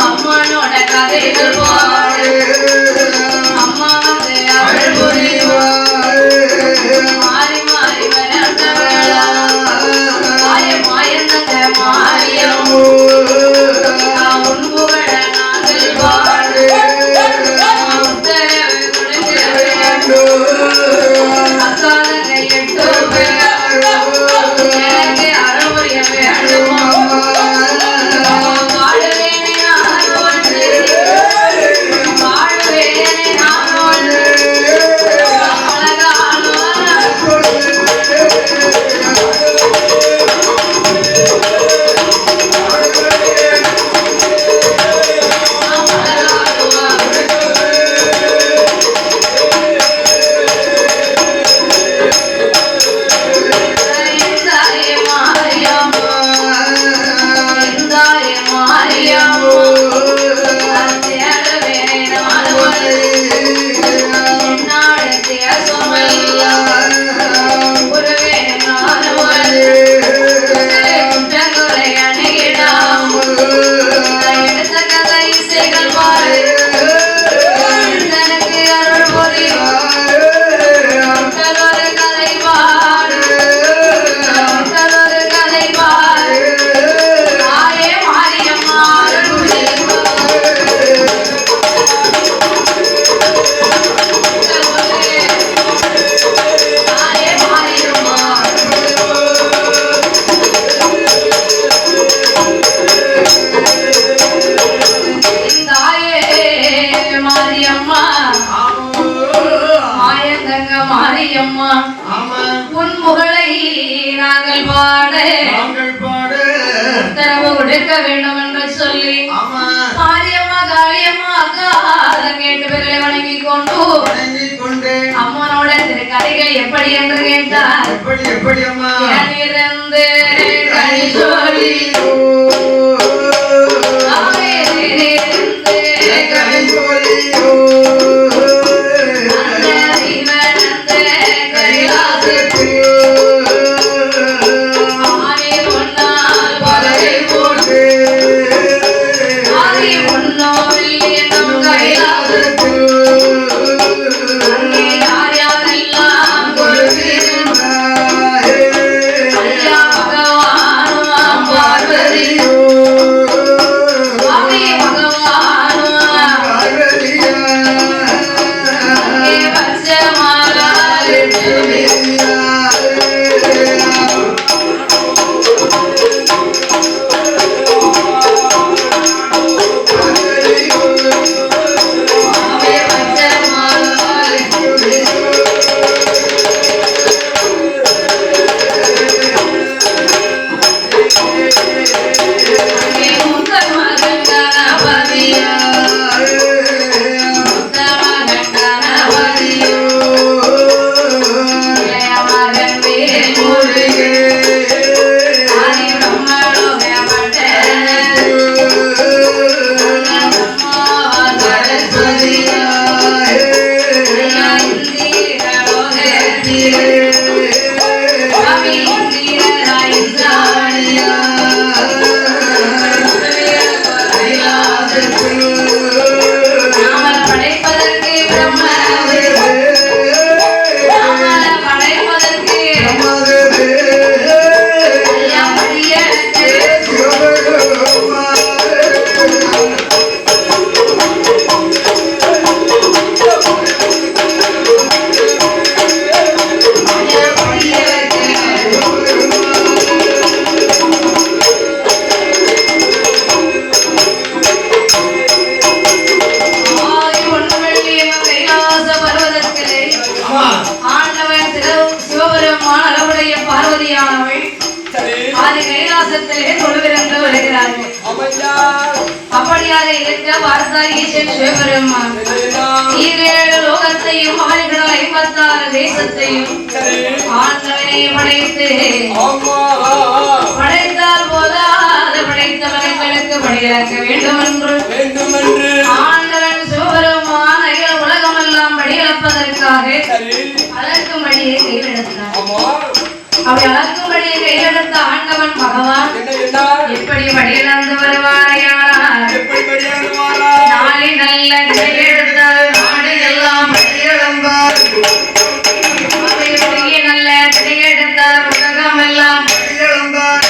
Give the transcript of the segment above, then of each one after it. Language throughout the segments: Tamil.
அம்மனோட கதைகள் பாடு அம்மா வந்து அவள் புரிவாள் மாறி மாறி வரந்தவளா மாய மாயந்தங்க மாரியம்மோ உன் புகழ நாங்கள் பாடு உத்தரவு கொடுக்க வேண்டும் அக்காதங்க எட்டு எனக்கு அறமுறைய வேண்டும் உன் புகழை நாங்கள் பாட உத்தரவு கொடுக்க வேண்டும் என்று சொல்லி மாரியம்மா காளியம்மா அக்கா கேட்டு பேர்களை வணங்கி கொண்டு அம்மனோட திருக்கதைகள் எப்படி என்று கேட்டார் எப்படி அம்மா இருந்து கை சொல்லி அப்படியாக இருக்க வார்த்தாரீசன் சிவபெருமான் ஈரேழு லோகத்தையும் அவர்கள் 56 தேசத்தையும் ஆண்டவனை படைத்து படைத்தால் போதாத படைத்தவர்களுக்கு படியாக்க வேண்டும் என்று ஆண்டவன் சிவபெருமான் அகில உலகமெல்லாம் படியளப்பதற்காக அழகும்படியை கையிலெடுத்தார். அப்படி அழகும்படியை கையிலெடுத்த ஆண்டவன் பகவான் எப்படி படியிழந்து வருவாரையானார் நல்ல திரையெடுத்தார் நாடு எல்லாம் இழந்தார் நல்ல திரையெடுத்தார் உலகம் எல்லாம் இழந்தார்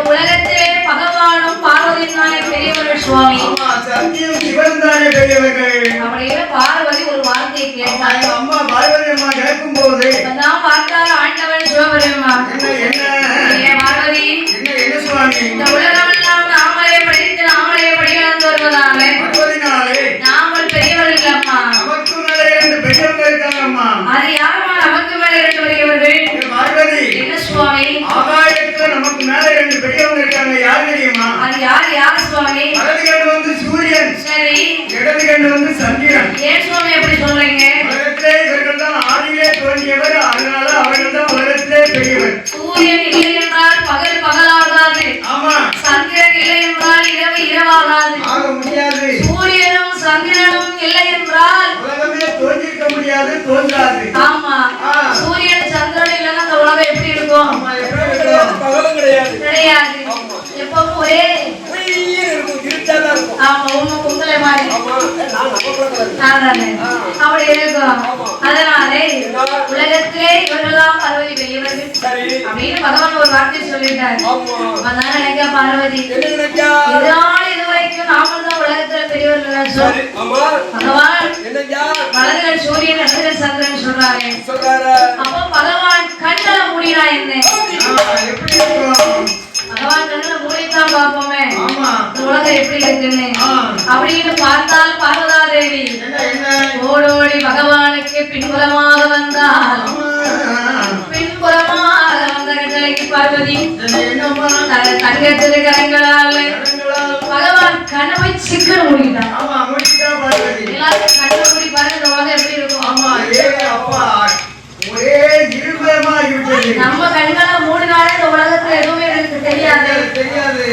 உலகத்திலே பகவானும் பார்வதினாலே பெரியவர்கள் சுவாமி அப்படியே பார்வதி ஒரு வார்த்தையை கேட்டார். அம்மா பார்வதி அம்மா கேட்கும் போது பார்த்தார் ஆண்டவன் சிவபெருமா பார்வதி இந்த உலகமெல்லாம் நாமளே படித்து நாமளே படிக்கலந்து வருவதாலே நாமல் பெரியவர்கள் அம்மா அது யாருமா நமக்கு மேல இரண்டு பெரியவர்கள் என்ன சுவாமி ஆகாயத்துல நமக்கு மேல இரண்டு பெரியவங்க இருக்காங்க யார் தெரியுமா அது யார் யார் சுவாமி வலது கண்ணு வந்து சூரியன் சரி இடது கண்ணு வந்து சந்திரன் ஏன் சுவாமி எப்படி சொல்றீங்க உலகத்திலே இவர்கள் தான் ஆதியிலே தோன்றியவர் அதனால அவர்கள் தான் உலகத்திலே பெரியவர் சூரியன் இல்லை என்றால் பகல் பகலாகாது ஆமா சந்திரன் இல்லை என்றால் இரவு இரவாகாது ஆக முடியாது சூரியனும் சந்திரனும் இல்லை என்றால் உலகமே தோன்றிருக்க முடியாது தோன்றாது ஆமா சூரியன் சந்திரன் இல்லைன்னா அந்த உலகம் எப்படி இருக்கும் பகலும் கிடையாது கிடையாது எப்பவும் ஒரே ஆமா உண்மை பொங்கலை மாதிரி அப்படி இருக்கும் அதனாலே உலகத்திலே இவர்கள்லாம் பார்வதி பெரியவர்கள் அப்படின்னு பகவான் ஒரு வார்த்தை சொல்லிட்டார். அதான் நினைக்க பார்வதி இதனால இதுவரைக்கும் நாமல் தான் உலகத்துல பெரியவர்கள் பகவான் வலதுகள் சூரியன் இடதுகள் சந்திரன் சொல்றாரு. அப்போ பகவான் கண்களை மூடினா என்ன பகவான் கண்களை மூடித்தான் பார்ப்போமே உலகம் எப்படி இருக்குன்னு அப்படின்னு பார்த்தால் பார்வதா தேவி ஓடோடி பகவானுக்கு பின்புறமாக வந்தால் பின்புறமாக வந்த கட்டளைக்கு பார்வதி தங்கத்திரு கரங்களால் பகவான் கனவை சிக்கன் மூடிட்டான். எல்லாரும் கண்ணை மூடி பாருங்க இந்த உலகம் எப்படி இருக்கும். நம்ம கண்களை மூடினாலே இந்த உலகத்துல எதுவுமே எனக்கு தெரியாது.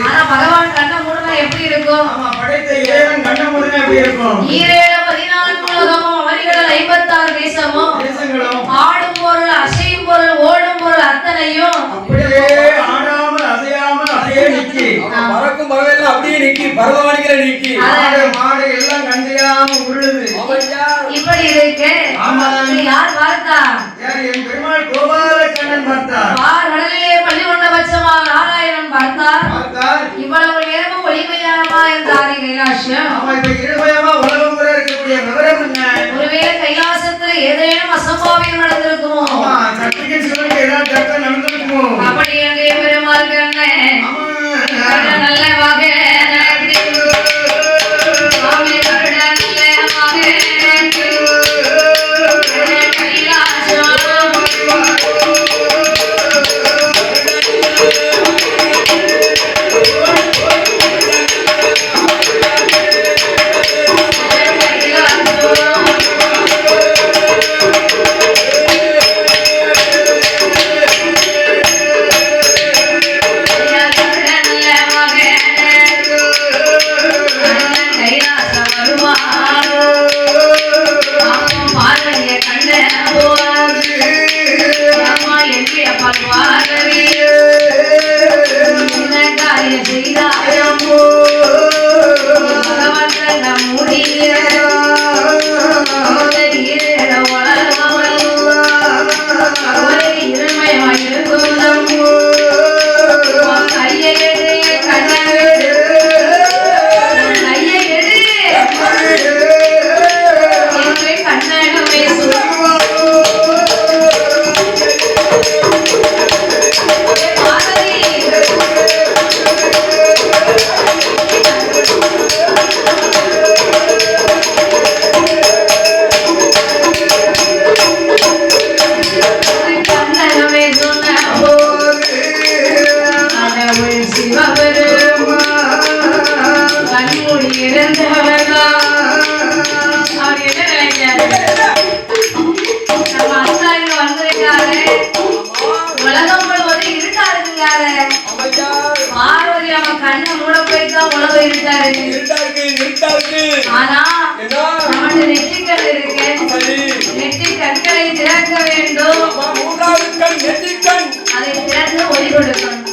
ஆனா பகவான் கண்ணை மூடினா எப்படி இருக்கும். ஈரேழு 14 உலகமும் அவரிகள் 56 தேசமும் ஆடும் பொருள் அசையும் பொருள் ஓடும் பொருள் அத்தனையும் பறக்கும் பறவைலாம் அப்படியே நிக்கி பரவமானிக்கிற நிக்கி மாடு எல்லாம் கண்டியாம உருளுது. இப்படி இருக்கு. யார் பார்த்தா என் பெருமாள் கோபாலக்கண்ணன் பார்த்தார். கடலிலே பள்ளி கொண்ட பட்சமா நாராயணன் பார்த்தார். இவ்வளவு நேரமும் ஒளிமையானமா இருந்தாரு கைலாசம். இருமயமா உலகம் கூட இருக்கக்கூடிய விவரம் என்ன? ஒருவேளை கைலாசத்துல ஏதேனும் அசம்பாவியம் நடந்திருக்குமோ? சக்திக்கு சிவனுக்கு ஏதாவது நடந்திருக்குமோ? அங்க வந்திருக்காரு. உலகம் முழுவதும் இருட்டா இருக்குங்காரு. பார்வதி நம்ம கண்ணை மூட போய்தான் உலகம் இருட்டாரு. ஆனா நம்மளுடைய நெற்றிக்கல் இருக்கு. நெற்றி கற்களை திறக்க வேண்டும். அதை திறந்து ஒளி கொடுக்கணும்.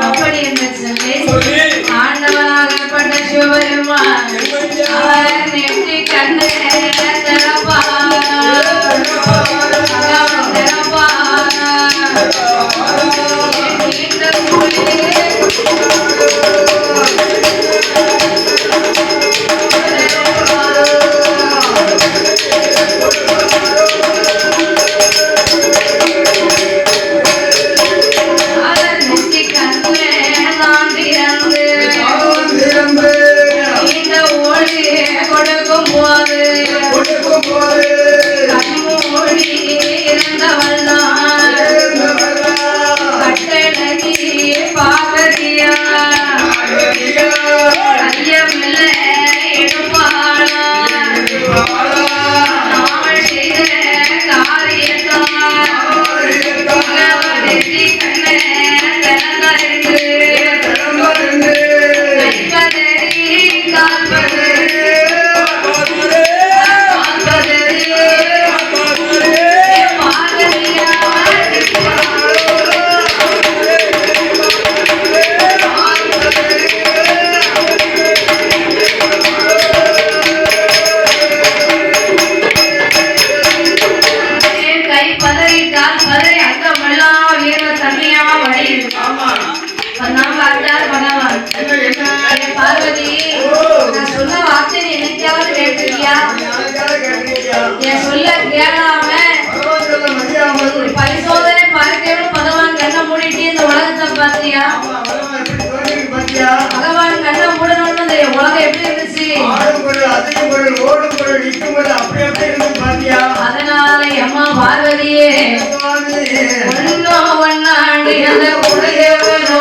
அப்படி என்று சொல்லி ஆண்டவனாகப்பட்ட சிவபெருமான் அவர் நெற்றி கண்ணை பார்வதி நான் சொன்ன வார்த்தை என்னைக்காவது கேட்டிருக்கியா? என் சொல்ல கேளாம பரிசோதனை பார்க்கணும். பகவான் கண்ணை மூடிட்டு இந்த உலகத்தை பார்த்தியா? பகவான் கண்ணை மூடணும்னு இந்த உலகம் எப்படி இருந்துச்சு? அதனால அம்மா பார்வதியே ஒன்னாண்டு அந்த உடையவனோ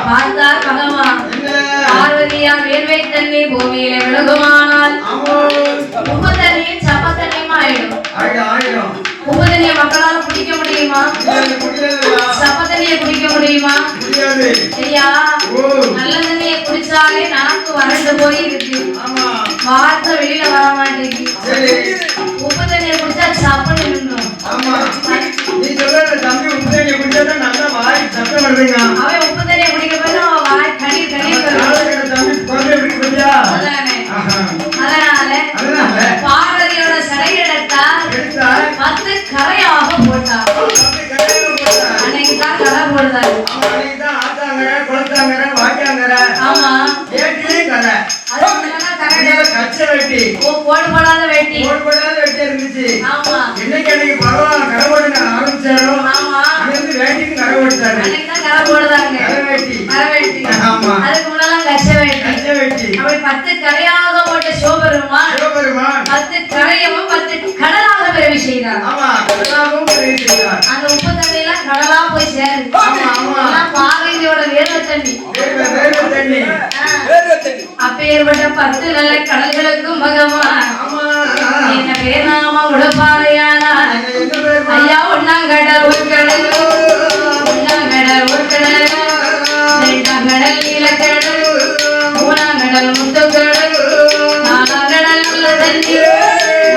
பார்த்தார் பகவான் பார்வதியா வேர்வை தண்ணி பூமியில விழுகுமான விட்டால் உப்பு தண்ணியும் சப்ப தண்ணியும் ஆயிடும். உப்பு தண்ணியை மக்களால் குடிக்க முடியுமா? சப்ப தண்ணியை குடிக்க முடியுமா? ஐயா, நல்ல தண்ணியை குடிச்சாலே நாக்கு வறண்டு போய் இருக்கு, வார்த்தை வெளியில வர மாட்டேங்குது. உப்பு தண்ணியை குடிச்சா சப்பன்னு நின்றும். அவன் உப்பு தண்ணியை குடிக்க போய் வாய் கண்ணீர் அதனால பார்வதியோட சடையெடுத்தால் 10 கரையாக போட்டார். அன்னைக்கு தான் கரை போடுறாரு. ஆமா, போடு போடாத வெட்டி இருந்துச்சு. ஆமா, இன்னைக்கு அன்னைக்கு பரவாயில்ல கரை போட ஆரம்பிச்சாரோ. ஆமா, வேட்டிக்கு கரை போட்டாரு. அன்னைக்கு தான் கரை போடுறாங்க. கரை வெட்டி. அதுக்கு முன்னால கச்சை வெட்டி. அப்படி 10 கரையாக போட்ட சிவபெருமான் 10 கரையவும் 10 கடலாக பிறவி செய்தார். அந்த உப்பு தண்ணி எல்லாம் கடலா போய் சேருது. பார்வதியோட வேர்வை தண்ணி. அப்பேற்பட்ட 10 நல்ல கடல்களுக்கும் பகவான் என்ன பேர் நாம உடப்பாறையானா ஐயா, ஒன்னாங்கடல் ஒரு கடல், ஒன்னாங்கடல் ஒரு கடல், ரெண்டாம் கடல் நீலக்கடல், மூணாம் கடல் முத்துக்கடல், நாலாம் கடல் நல்ல தண்ணி,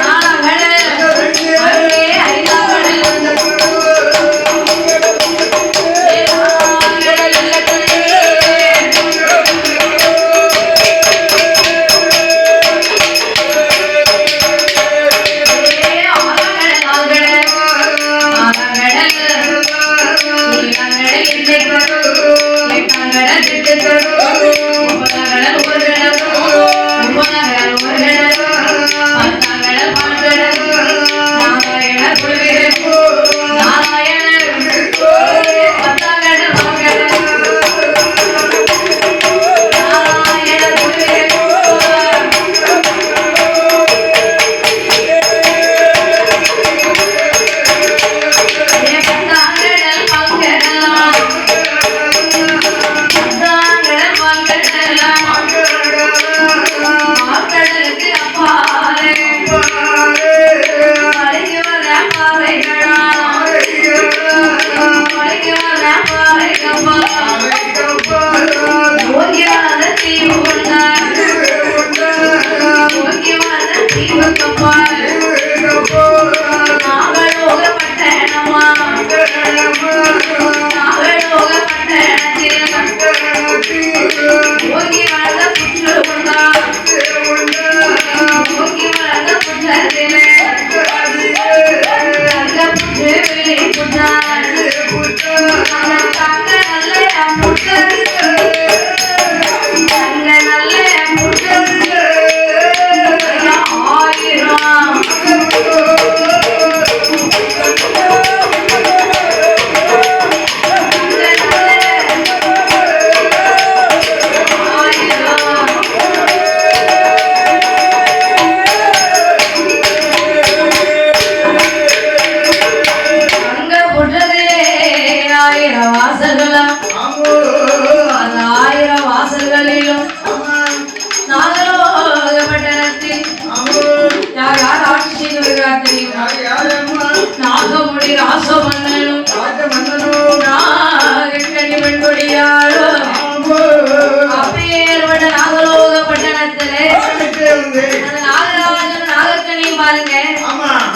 நாலாம் கடல் ஐந்தாம் கடல்,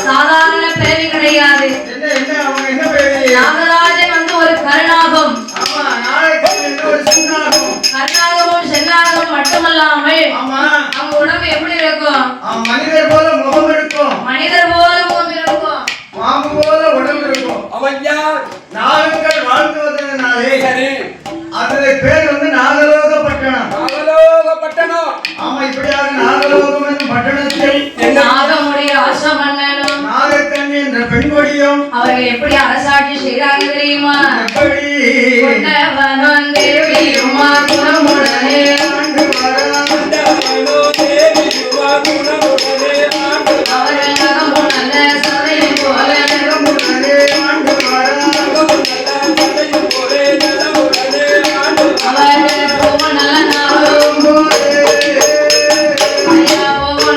சாதாரண பிறவி கிடையாது. நாகராஜன் வந்து ஒரு கருணாகம். கருணாகமும் சென்னாகமும் மட்டுமல்லாமல் அவங்க உடம்பு எப்படி இருக்கும்? மனிதர் போல முகம் இருக்கும். மனிதர் போல முகம் இருக்கும். பாம்பு போல உடம்பு இருக்கும். அவன் யார்? நாகங்கள் வாழ்த்துவதனாலே அதோட பேர் வந்து நாகலோக பட்டணம். ஆமா, இப்படியாக நாகலோகம் என்னும் பட்டணத்தில் நாகமுடைய ராசமன்னனும் நாகக்கண்ணி என்ற பெண்கொடியும் அவர்கள் எப்படி அரசாட்சி செய்தாங்க தெரியுமா? எப்படி குணமுடனே அவர்கள் நகமும் நல்ல சதையை போல அவர்கள் போவ நல்ல நாளும் ஐயா போவ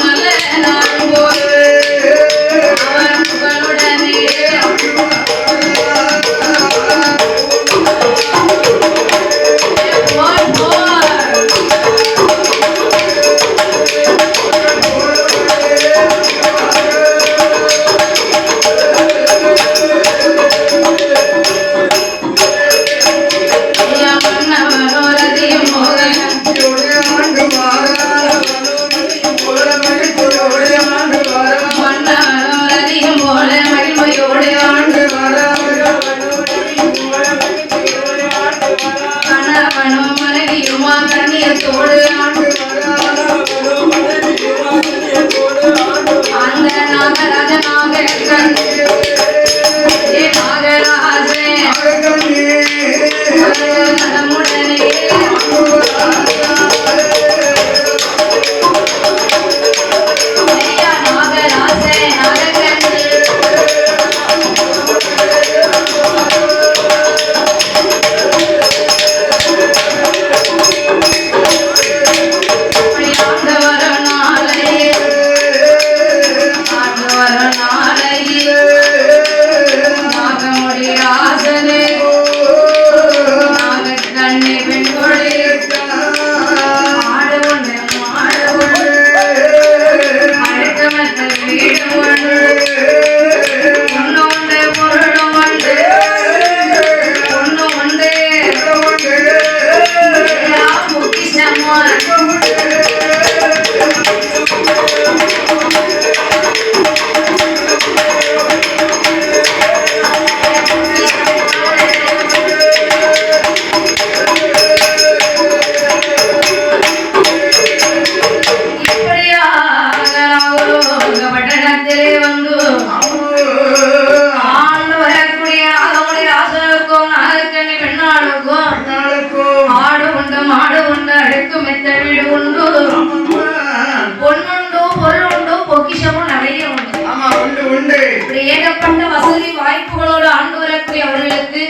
இப்படி ஏகப்பட்ட வசதி வாய்ப்புகளோடு ஆண்டு வரக்கூடிய அவர்களுக்கு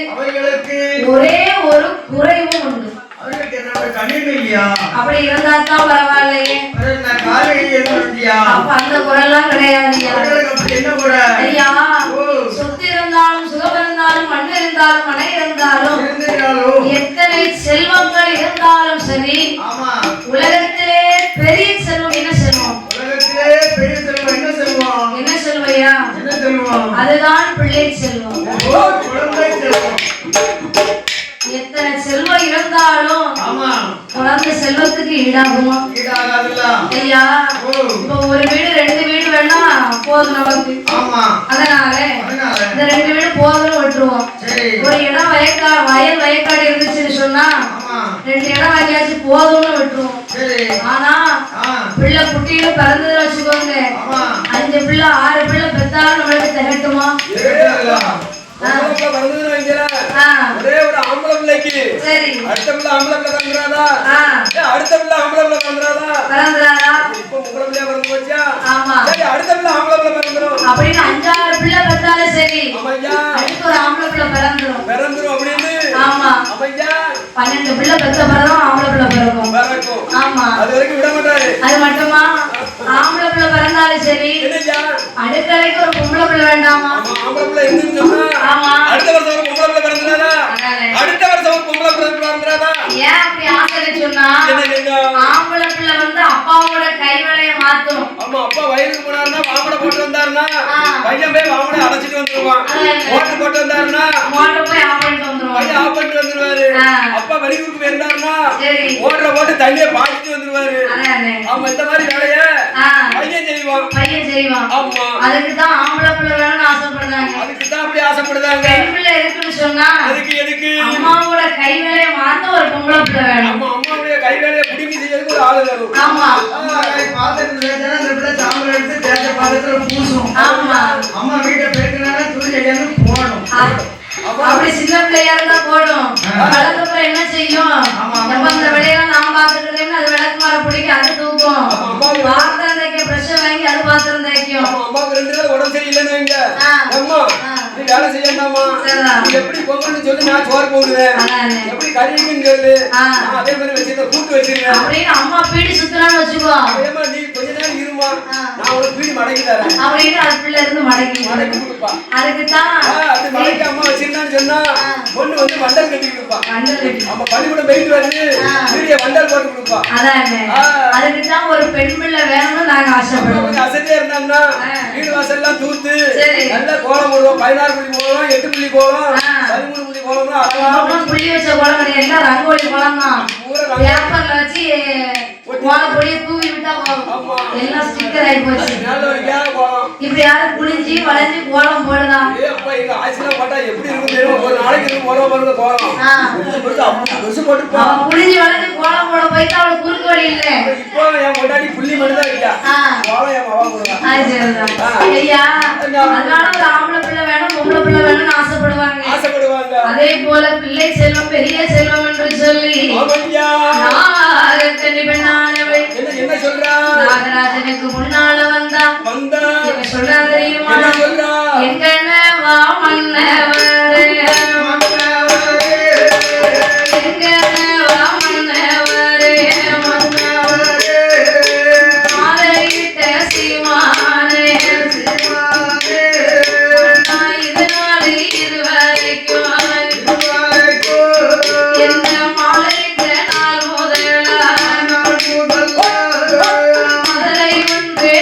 ஒரே ஒரு குறைவும் உண்டு. அப்படி இருந்தா தான் பரவாயில்லையே. அப்ப அந்த குறைலாம் கிடையாது ஐயா. சொத்து இருந்தாலும் சுகம் இருந்தாலும் மண் இருந்தாலும் மனை இருந்தாலும் எத்தனை செல்வங்கள் இருந்தாலும் சரி, உலகத்திலே பெரிய செல்வம் என்ன செல்வம்? என்ன செல்வையா? அதுதான் பிள்ளை செல்வம். எத்தனை செல்வம் இருந்தாலும் குழந்தை செல்வத்துக்கு ஈடாகுமா? ஐயா, இப்ப ஒரு வீடு 2 வீடு வேணா போதும் நமக்கு. அதனால இந்த 2 வீடு போதும்னு விட்டுருவோம். ஒரு இடம் வயல் வயக்காடு இருந்துச்சுன்னு சொன்னா 2 இடம் வாங்கியாச்சு போதும்னு விட்டுருவோம். ஆனா பிள்ளை குட்டின்னு பிறந்ததுன்னு வச்சுக்கோங்க, 5 பிள்ளை 6 பிள்ளை பெத்தாலும் நம்மளுக்கு திகட்டுமா? ஒரே ஒரு ஆம்பளை பிள்ளைக்கு அடுத்த பிள்ளை ஆம்பளை பிள்ளை பிறந்துறாதா? அடுத்த பிள்ளை ஆம்பளை பிள்ளை பிறந்துறாதா? இப்ப உங்களை பிள்ளையா பிறந்து போச்சா? சரி, அடுத்த பிள்ளை ஆம்பளை பிள்ளை பிறந்துரும் அப்படின்னு 5-6 பிள்ளை பெற்றாலும் சரி, அடுத்து ஒரு ஆம்பளை பிள்ளை பிறந்துரும் அப்படின்னு. ஆமா, 12 பிள்ளை பெற்ற பிறகும் ஆம்பளை பிள்ளை பிறக்கும். ஆமா, அது வரைக்கும் விட மாட்டாரு. அது மட்டுமா, ஆம்பளை பிள்ளை பிறந்தாலும் சரி, அடுக்கலைக்கு ஒரு பொம்பளை பிள்ளை வேண்டாமா? ஆம்பளை பிள்ளை இருந்துன்னு சொன்னா அடுத்த வருஷம் ஒரு பொம்பளை பிள்ளை பிறந்துறாதா? அடுத்த வருஷம் ஒரு பொம்பளை பிள்ளை பிறந்துறாதா? ஏன் அப்படி ஆசை சொன்னா, ஆம்பளை பிள்ளை வந்து அப்பாவோட கைவளைய மாத்தும். ஆமா, அப்பா வயலுக்கு போனாருன்னா வாமடை போட்டு வந்தாருன்னா பையன் போய் வாமடை அடைச்சிட்டு வந்துருவான். மோட்டர் போட்டு வந்தாருன்னா மோட்டர் போய் ஆஃப் பண்ணிட்டு வந்துருவான். பையன் ஆஃப் பண்ணிட்டு வந்துருவாரு. அப்பா வெளியூருக்கு போயிருந்தாருன்னா மோட்டரை போட்டு தண்ணியை பாய்ச்சிட்டு வந்துருவாரு. ஆமா, இந்த மாதிரி வேலைய பையன் செய்வான். ஆமா, அதுக்குதான் ஆம்பளை பிள்ளை வேணும்னு ஆசைப்படுறாங்க. அதுக்குதான் அப்படி ஆசைப்படுறாங்க. பெண் பிள்ளை இருக்குன்னு சொன்னா எதுக்கு அம்மாவோட கை வேலையை மாத்த ஒரு பொம்பளை பிள்ளை வேணும். ஆமா, அம்மாவுடைய கை வேலையை புடிங்கி செய்யறதுக்கு ஒரு ஆளு வேணும். ஆமா, அம்மா வீட்டை பெருக்கினால துணி போடும். அப்படி சின்ன பிள்ளையா இருந்தா போடும். வளர்க்கப்புறம் என்ன செய்யும்? நம்ம அந்த வேலையெல்லாம் நான் பாத்துக்கிறேன்னு அது விளக்கு மாற பிடிக்கும், அது தூக்கும். பாத்திரம் தைக்க பிரஷ் வாங்கி அது பாத்திரம் தைக்கும். அம்மாவுக்கு 2 நாள் உடம்பு சரியில்லைன்னு வைங்க, அம்மா நீ வேலை செய்யண்டாமா, எப்படி பொங்கல்னு சொல்லி நான் சோறு போடுவேன், எப்படி கறிக்குன்னு சொல்லு, அதே மாதிரி வச்சிருந்த கூட்டு வச்சிருக்கேன் அப்படின்னு அம்மா பீடி சுத்துறான்னு வச்சுக்கோ. அதே மாதிரி நீ கொஞ்ச நேரம் இருமா, நான் உனக்கு பீடி மடக்கி தரேன் அப்படின்னு அது பிள்ளை இருந்து மடக்கி கொடுப்பா. அதுக்குதான் அது மடக்கி அம்மா வச்சிருந்தான்னு சொன்னா பொண்ணு வந்து வண்டல் கட்டி கொடுப்பா. நம்ம பள்ளிக்கூடம் போயிட்டு வந்து வீடியோ வண்டல் போட்டு கொடுப்பா. அதுக்குதான் ஒரு பெண் பிள்ளை வேணும்னு நாங்க ஆசைப்படுவோம். அசதியா இருந்தாங்கன்னா வீடு வாசல் எல்லாம் தூத்து நல்லா கோலம் போடுவோம். 16 புள்ளி கோலம், 8 புள்ளி கோலம், 13 புள்ளி கோலம், புள்ளி வச்ச கோலம் கிடையாது, எல்லாம் ரங்கோலி கோலம் தான். பேப்பர்ல வச்சு கோலம் பொடியை தூவி விட்டா போதும், எல்லாம் ஸ்டிக்கர் ஆகி போச்சு. இப்படி யாரும் குளிஞ்சு வளைஞ்சு கோலம் போடுதான் எப்படி இருக்கும்? ஒரு நாளைக்கு கோலம் போடுறது கோலம் குளிஞ்சு வளைஞ்சு கோலம் போட போயிட்டு அவளுக்கு குறுக்கு வழி இல்ல. இப்போ என் முன்னாடி புள்ளி மட்டும் தான் இருக்கா, கோலம் என் மாவா போடுவான். ஐயா, அதனால ஒரு ஆம்பளை பிள்ளை வேணும் பொம்பளை பிள்ளை வேணும்னு ஆசைப்படுவாங்க. அதே போல பிள்ளை செல்வம் பெரிய செல்வம் என்று சொல்லி என்ன சொல்றா? நாகராஜனுக்கு முன்னால வந்தா சொல்றா தெரியுமா? எங்கன வா மன்னவரே, எங்கன வா மன்னவரே, மாலையிட்ட சீமானே, இதனால இதுவரைக்கும் எந்த மாலையிட்ட நாள் முதலா மதுரை ஒன்று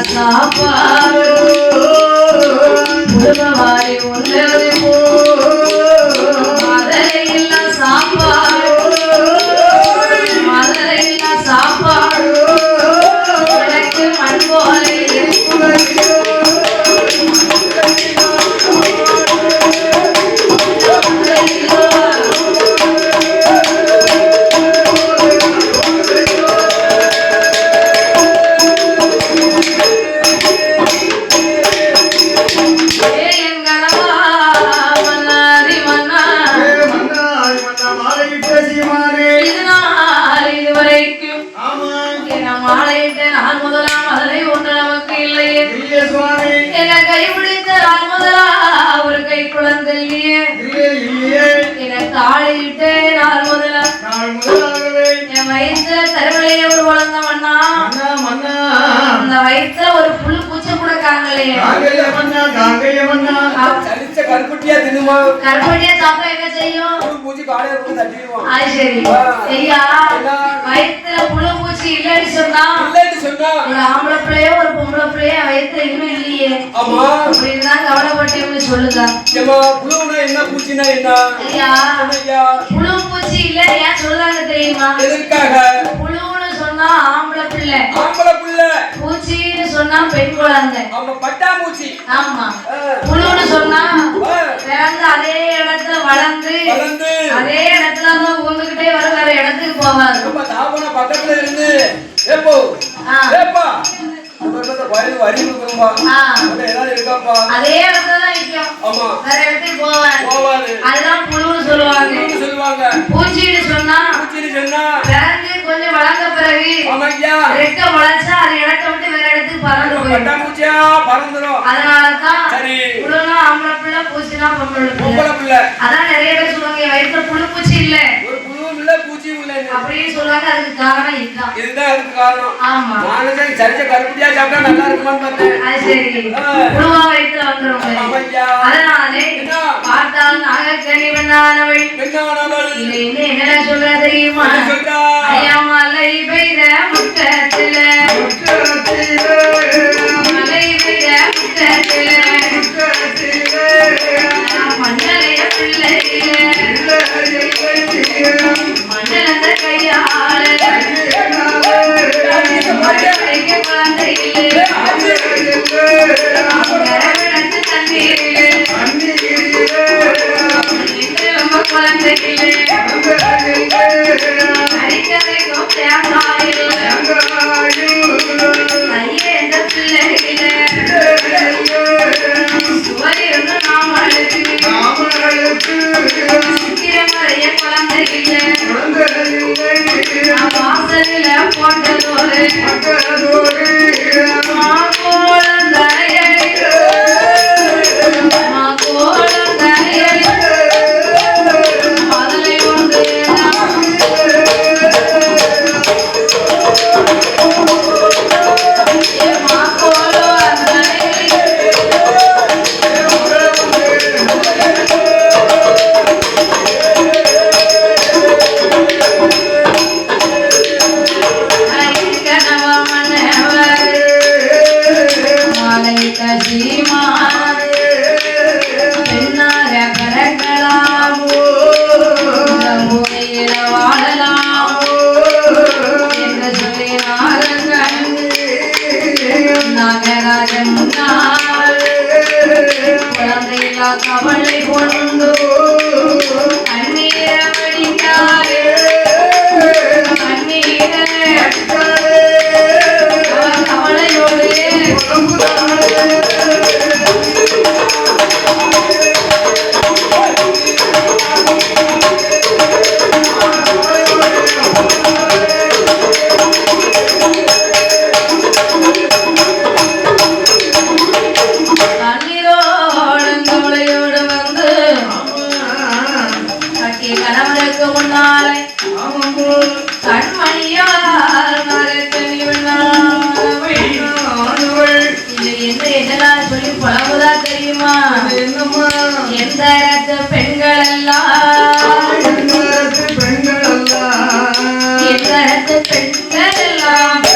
சாப்பாடு புதுமவாரி உள்ளது மதுரையில் சாப்பாடு மதுரையில் சாப்பாடு எனக்கு மண் போல ஒரு புழு பூச்சி கூட காங்கலையே கருப்பட்டியா தின்னுமா கருப்பட்டியா சாப்பிட்டா என்ன செய்யும் பூச்சி காலையில போட்டு தட்டிடுவோம் அது சரி ஐயா வயித்துல புழு பூச்சி இல்லைன்னு சொன்னா ஒரு ஆம்பளை பிள்ளையோ ஒரு பொம்பளை பிள்ளையோ வயித்துல இன்னும் இல்லையே அப்படின்னு தான் கவலைப்பட்டேன்னு சொல்லுதா புழுனா என்ன பூச்சினா என்ன ஐயா புழு பூச்சி இல்ல ஏன் சொல்றாங்க தெரியுமா எதுக்காக புழுன்னு சொன்னா ஆம்பளை பிள்ளை பூச்சின்னு சொன்னா பெண் குழந்தை பட்டாம்பூச்சி ஆமா புழுன்னு சொன்னா பிறந்து அதே இடத்துல வளர்ந்து அதே இடத்துல தான் ஊந்துகிட்டே வர வேற இடத்துக்கு போவாரு பக்கத்துல இருந்து ஏப்போ ஏப்பா அதே இடத்துலதான் நிக்கும் வேற இடத்துக்கு போவாரு அதுதான் புழுன்னு சொல்லுவாங்க பூச்சின்னு சொன்னா பிறந்து கொஞ்சம் வளர்ந்த பிறகு ரெக்க முளைச்சா அது இடத்தை விட்டு வேற இடத்துக்கு பறந்து போயிடும் அதனாலதான் புழுனா ஆம்பளை பிள்ளை பூச்சினா பொம்பளை பிள்ளை அதான் நிறைய பேர் சொல்லுவாங்க வயிற்றுல புழு பூச்சி இல்ல அப்படின்னு சொல்லுவாங்க அதுக்கு காரணம் இதுதான் அதுக்கு காரணம் ஆமா நானும் சரிச்ச கருப்பட்டியா சாப்பிட்டா நல்லா இருக்குமான்னு பார்த்தேன் அது சரி புழுவா வயிற்றுல வந்துரும் அதனாலே பார்த்தால் நாகக்கனி பெண்ணானவள் இல்லை என்ன சொல்ற தெரியுமா ஐயாமலை பெய்த முட்டத்தில மலை பெய்த முட்டத்தில மண்ணலைய பிள்ளையில மண்ணலந்த கையாள குழந்தையிலே கரவிடத்து தண்ணீரிலே குழந்தையிலே அரிக்கரைக்கும் தேங்காயிலே ஐயேந்த பிள்ளையிலே சுவரிருந்து நாமளுக்கு சித்திரமறைய குழந்தையிலே வாசலில போட்டதோடு கவலை கொண்டு கண்ணீர வடிக்காரே கண்ணீர கவலையோடு எந்த பெண்கள் எல்லாம் எந்த பெண்கள் எல்லாம்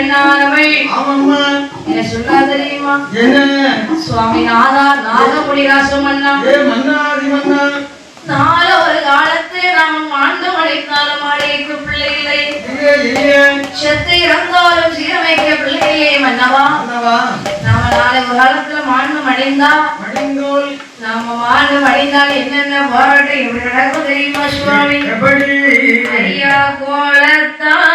பெண்ணானவள் என்ன சொல்றா தெரியுமா? சுவாமி நாதா நாகமுடிராசம் மன்னா நாள ஒரு காலத்து நாம் ஆண்டு மடைத்தாலும் மாடிக்கு பிள்ளைகளை செத்து இறந்தாலும் சீரமைக்க பிள்ளைகளே மன்னவா. நாம நாளை ஒரு காலத்துல மாண்டு மடைந்தா நாம மாண்டு மடைந்தால் என்னென்ன போராட்டம் எப்படி நடக்கும் தெரியுமா சுவாமி? ஐயா கோலத்தான்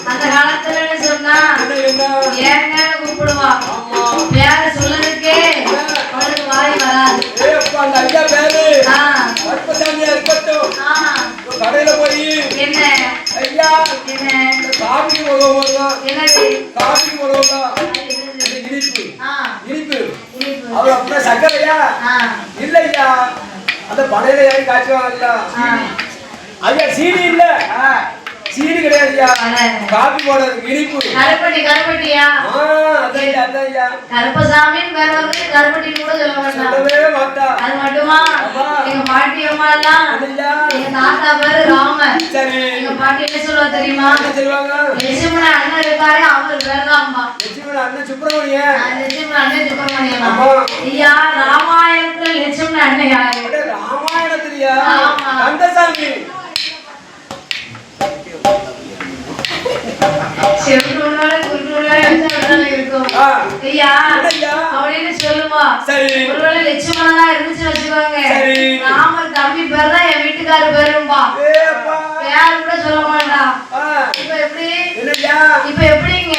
அந்த காலத்துல சொன்னா ஏங்க கூப்பிடுவா பேர சொல்லதுக்கே அவளுக்கு வாய் வராது. கடையில போய் என்ன ஐயா என்ன காபி இனிப்பு அவர் அப்படின்னா சக்கரையா இல்லையா அந்த படையில ஏறி காய்ச்சுவாங்கல்ல ஐயா சீனி இல்ல சீனி கிடையாதுயா காபி போடுறதுக்கு இனிப்பு கருப்பட்டியா கருப்பசாமின்னு பேர் வந்து கருப்பட்டி கூட சொல்ல மாட்டா. அது மட்டுமா எங்க பாட்டி அம்மா எல்லாம் எங்க தாத்தா பேரு ராமன். எங்க பாட்டி என்ன சொல்லுவா தெரியுமா? லட்சுமண அண்ணன் இருக்காரு அவர் பேர் தான் அம்மா லட்சுமண அண்ணன் சுப்பிரமணியம். ஐயா ராமாயணத்துல லட்சுமண அண்ணன் யாரு? ராமாயணத்திலயா கந்தசாமி. தம்பி பேர் தான் என் வீட்டுக்காரர் பேரும்பா பேர் கூட சொல்ல மாட்டா. இப்ப எப்படி இப்ப எப்படிங்க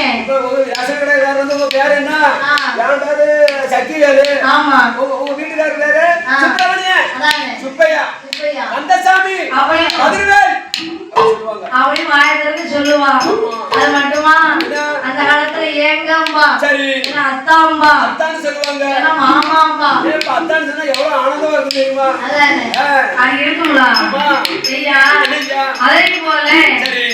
பேர் என்ன சக்திவேலு. ஆமா உங்க வீட்டுக்காரர் பேரு சுப்பையா கந்தசாமி கதிர்வேல் அப்படி மாயத்திற்கு சொல்லுவா. அது மட்டுமா அந்த காலத்துல ஏங்கம்பா அத்தாம்பா அத்தான்னு சொல்லுவாங்க மாமாம்பா. அத்தான்னு சொன்னா எவ்வளவு இருக்குமா? அதானே அது இருக்குங்களா? ஐயா அதையும் போல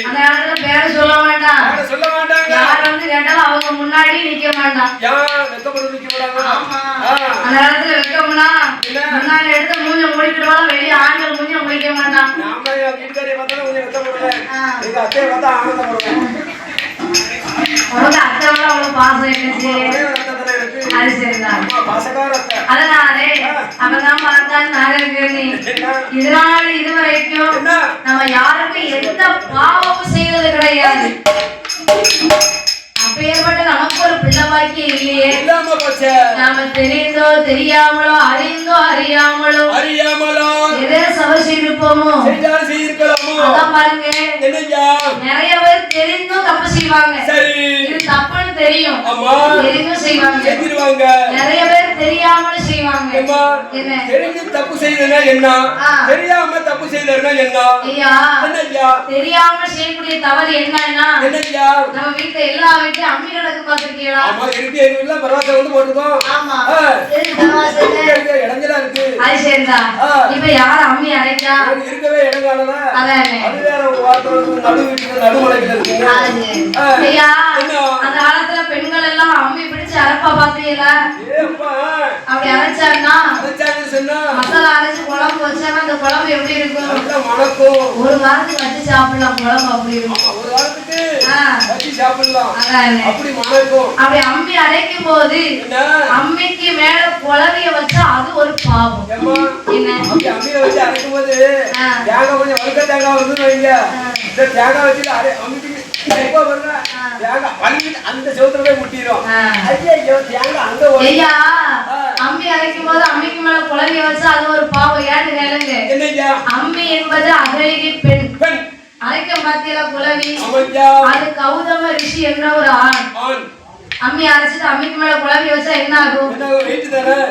அந்த இடத்துல பேரை சொல்ல வேண்டாம். சொல்ல மாட்டாங்க. யார் வந்து கேட்டாலும் அவங்க முன்னாடி நிக்க வேண்டாம். வெக்கப்பட்டு நிக்க மாட்டாங்க. அந்த இடத்துல வைக்கோம்னா முன்னாடி எடுத்து மூஞ்ச முடிக்கிறவங்க வெளியே ஆண்கள் மூஞ்ச முடிக்க மாட்டான். நாம வீட்டுக்காரியை பார்த்தாலும் கொஞ்சம் வெக்கப்படுவேன். எங்க அத்தையை பார்த்தா ஆனந்தப்படுவேன். அவங்க அத்தையோட அவ்வளவு பாசம் இருந்துச்சு. அது சரிதான். அதனாலே அப்பதான் பார்த்தாலும் நாகரிகர்ணி இதனால இதுவரைக்கும் நம்ம யாருக்கும் எந்த பாவமும் செய்தது கிடையாது. அப்பேற்பட்ட நமக்கு ஒரு பிள்ளை பாக்கியம் இல்லையே. நாம தெரிந்தோ தெரியாமலோ அறிந்தோ அறியாமலோ எதை சபை செய்திருப்போமோ அதான் பாருங்க. நிறைய பேர் தெரிந்தும் தப்பு செய்வாங்க. இது தப்புன்னு தெரியும் தெரிந்தும் செய்வாங்க. நிறைய பேர் தெரியாமலும் செய்வாங்க. என்ன தெரிஞ்சு தப்பு செய்தனா என்ன, தெரியாம தப்பு செய்தனா என்ன? ஐயா தெரியாம செய்யக்கூடிய தவறு என்னன்னா நம்ம வீட்டுல எல்லா வீட்லயும் அம்மி கிடக்கு பாத்திருக்கீங்களா? ஆமா இருக்கு. எங்க வீட்ல பரவாசை வந்து போட்டுறோம். ஆமா இடஞ்சலா இருக்கு. அது சரிதான். இப்ப யார் அம்மி அரைக்கா? இருக்கவே இடங்காலல. அதானே அது வேற வார்த்தை நடு வீட்டுல நடுமலையில இருக்குங்க. ஐயா அந்த காலத்துல பெண்கள் எல்லாம் அம்மி பிடிச்சு அரைப்பா பாத்தீங்களா? அப்படி அரைச்சாருன்னா மசாலா அரைச்சு குழம்பு வச்சாங்கன்னா அந்த குழம்பு எப்படி இருக்கும்? ஒரு வாரத்துக்கு வச்சு சாப்பிடலாம். குழம்பு அப்படி இருக்கும். ஒரு வாரத்துக்கு வச்சு சாப்பிடலாம். அப்படி அப்படி அம்மி அரைக்கும் போது அம்மிக்கு மேல குழவைய வச்சா அது ஒரு பாவம். என்ன அம்மியில வச்சு அரைக்கும் போது தேங்காய் கொஞ்சம் வழுக்க தேங்காய் வந்து வைங்க. இந்த தேங்காய் வச்சு அம்மிக்கு அந்த செவுத்துல போய் முட்டிடும். ஐயா அம்மி அரைக்கும் போது அம்மிக்கு மேல குழவைய வச்சா அது ஒரு பாவம். ஏன்னு கேளுங்க. அம்மி என்பது அகலிகை பெண். அரைக்க மத்தியில குழவி அது கௌதம ரிஷி என்ற ஒரு ஆண். அம்மி அரைச்சிட்டு அம்மிக்கு மேல குழவி வச்சா என்ன ஆகும்?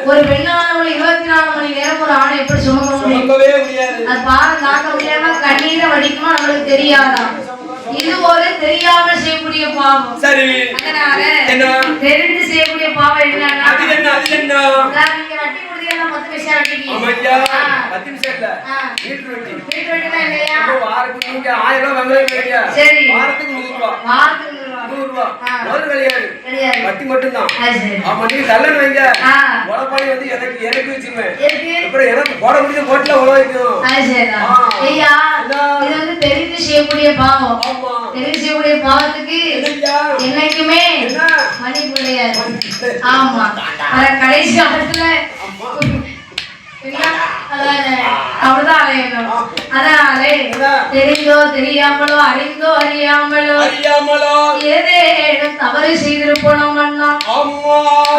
ஒரு பெண்ணானவள் 24 மணி நேரம் ஒரு ஆணை எப்படி சுமக்க முடியும்? அது பாரம் தாக்க முடியாம கண்ணீரை வடிக்குமா நம்மளுக்கு தெரியாதா? இது ஒரு தெரியாம செய்யக்கூடிய பாவம். சரி. அதனால தெரிந்து செய்யக்கூடிய பாவம் என்னன்னா நீங்க வட்டி கொடுத்தீங்கன்னா 10 பைசா வட்டிக்கு. ஆமாய்யா 10 பைசா இல்ல. மீட்டர் வட்டி. மீட்டர் வட்டினா என்னையா? வாரத்துக்கு நீங்க 1000 ரூபாய் வாங்குறீங்க. சரி. வாரத்துக்கு 100 ரூபாய். வாரத்துக்கு 100 ரூபாய். முதல் கிடையாது. வட்டி மட்டும் தான். ஆமா நீங்க கல்லன் வைங்க. உலப்பாடி வந்து எனக்கு வச்சிருவேன். அப்புறம் எனக்கு போட முடிஞ்ச போட்ல உல வைக்கணும். ஐயா இது வந்து தெரிந்து செய்யக்கூடிய பாவம். தெரிந்து செய்யக்கூடிய பாவத்துக்கு என்னைக்குமே மணி பிள்ளையாது. ஆமா கடைசி காலத்துல அப்படிதான் அலையணும். அதனாலே தெரிந்தோ தெரியாமலோ அறிந்தோ அறியாமலோ ஏதேனும் தவறு செய்திருப்போம்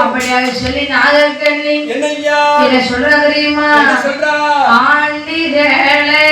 அப்படியாக சொல்லி நாகக்கண்ணி என்ன சொல்ற தெரியுமா? ஆண்டிகளே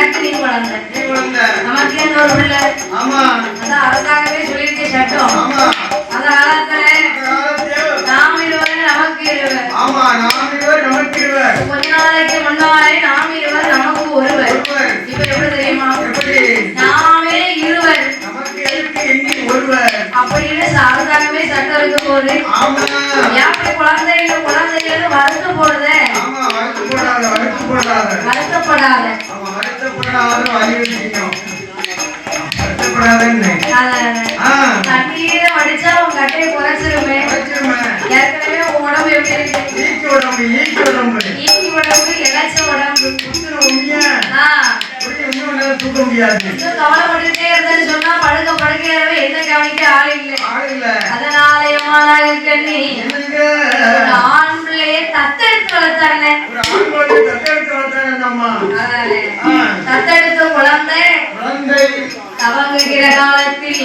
எனக்கு நீ குழந்தை நீ குழந்தை நமக்கு என்ன ஒரு பிள்ளை ஆமா அதான் அரசாங்கமே சொல்லியிருக்க சட்டம் ஆமா அந்த காலத்துல நாம் இருவர் நமக்கு இருவர் ஆமா நாம் இருவர் நமக்கு இருவர் கொஞ்ச நாளைக்கு முன்னாலே நாம் இருவர் நமக்கு ஒருவர் இப்ப எப்படி தெரியுமா எப்படி நாமே இருவர் நமக்கு இருக்கு எண்ணி ஒருவர் அப்படின்னு அரசாங்கமே சட்டம் இருக்க போது ஆமா எப்படி குழந்தைகள் வருத்த போடுதே ஆமா வருத்தப்படாத வருத்தப்படாத ஆமா வருத்தப்படாத அறிவிக்கணும் வருத்தப்படாதன்னு தண்ணீரை வடிச்சா உன் கட்டையை குறைச்சிருமே ஏற்கனவே உன் உடம்பு எப்படி இருக்கு ஈக்கி உடம்பு ஈக்கி உடம்பு இழைச்ச உடம்பு தூக்க முடியாது இன்னும் கவலைப்பட்டுட்டே இருந்தேன்னு சொன்னா படுக்கையாவே என்ன கவனிக்க ஆள் இல்லை அதனாலயமா கண்ணி ஆண் பிள்ளைய தத்தெடுத்து வளர்த்தானே தத்தெடுத்த குழந்தை தவங்குகிற காலத்தில்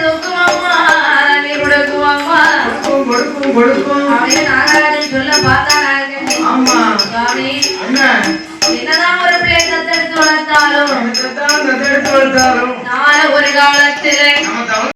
தூக்குமாமா நீ கொடுக்குமாமா அப்படின்னு நாகராஜன் சொல்ல பார்த்தா சுவாமி என்னதான் ஒரு பிள்ளை தத்தெடுத்து வளர்த்தாலும் ஒரு காலத்தில்